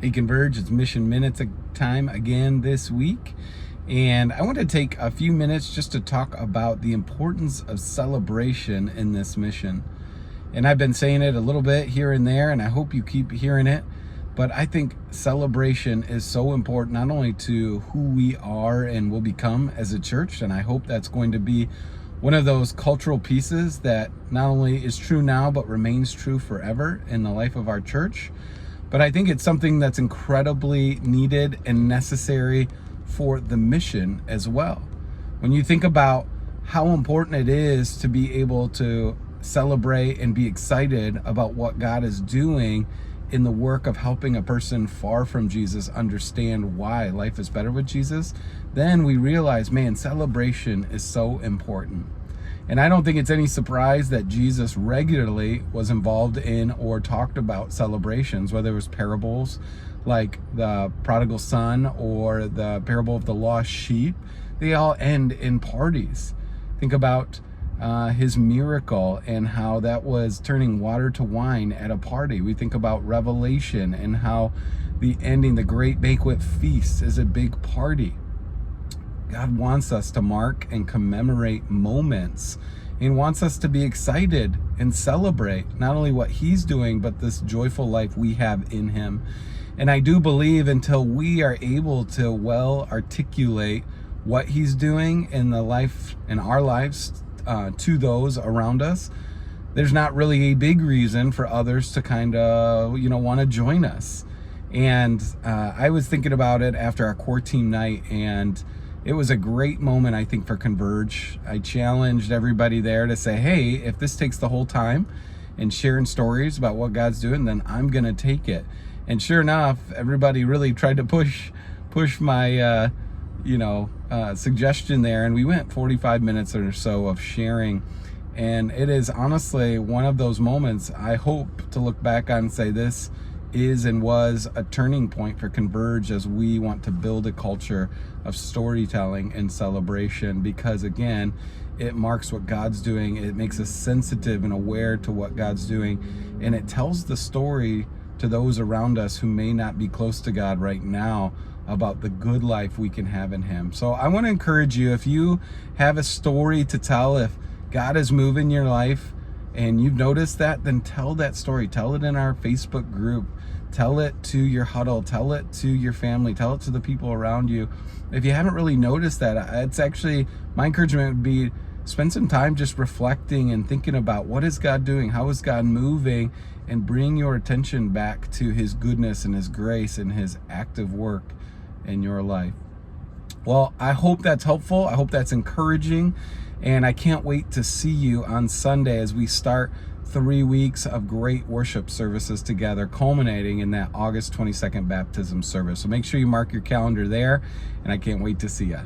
Hey Converge, it's Mission Minutes time again this week. And I want to take a few minutes just to talk about the importance of celebration in this mission. And I've been saying it a little bit here and there, and I hope you keep hearing it. But I think celebration is so important, not only to who we are and will become as a church, and I hope that's going to be one of those cultural pieces that not only is true now, but remains true forever in the life of our church. But I think it's something that's incredibly needed and necessary for the mission as well. When you think about how important it is to be able to celebrate and be excited about what God is doing in the work of helping a person far from Jesus understand why life is better with Jesus, then we realize, man, celebration is so important. And I don't think it's any surprise that Jesus regularly was involved in or talked about celebrations, whether it was parables like the prodigal son or the parable of the lost sheep. They all end in parties. Think about his miracle and how that was turning water to wine at a party. We think about Revelation and how the ending, the great banquet feast, is a big party. God wants us to mark and commemorate moments and wants us to be excited and celebrate not only what he's doing, but this joyful life we have in him. And I do believe until we are able to well articulate what he's doing in the life, in our lives, to those around us, there's not really a big reason for others to kind of, want to join us. And I was thinking about it after our core team night, and it was a great moment, I think, for Converge. I challenged everybody there to say, hey, if this takes the whole time and sharing stories about what God's doing, then I'm going to take it. And sure enough, everybody really tried to push my, suggestion there. And we went 45 minutes or so of sharing. And it is honestly one of those moments I hope to look back on and say this is and was a turning point for Converge as we want to build a culture of storytelling and celebration, because again, it marks what God's doing. It makes us sensitive and aware to what God's doing, and it tells the story to those around us who may not be close to God right now about the good life we can have in him. So I want to encourage you, if you have a story to tell, if God is moving your life and you've noticed that, then tell that story. Tell it in our Facebook group. Tell it to your huddle. Tell it to your family. Tell it to the people around you. If you haven't really noticed that, it's actually, my encouragement would be spend some time just reflecting and thinking about what is God doing? How is God moving? And bring your attention back to his goodness and his grace and his active work in your life. Well, I hope that's helpful. I hope that's encouraging. And I can't wait to see you on Sunday as we start 3 weeks of great worship services together, culminating in that August 22nd baptism service. So make sure you mark your calendar there, and I can't wait to see you.